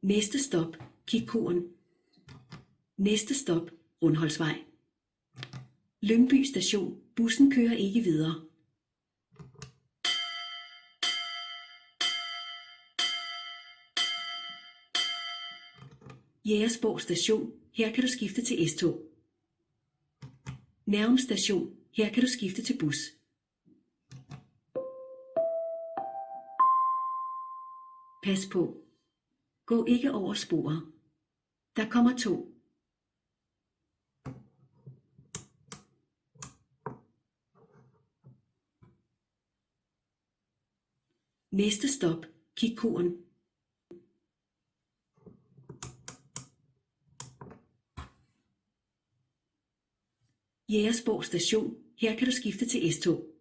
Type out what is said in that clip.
Næste stop, Kikkuren. Næste stop, Rundholdsvej. Lyngby Station. Bussen kører ikke videre. Jægersborg Station. Her kan du skifte til S-tog. Nærum Station. Her kan du skifte til bus. Pas på. Gå ikke over sporet. Der kommer tog. Næste stop, Kikkuren. Jægersborg Station. Her kan du skifte til S-tog.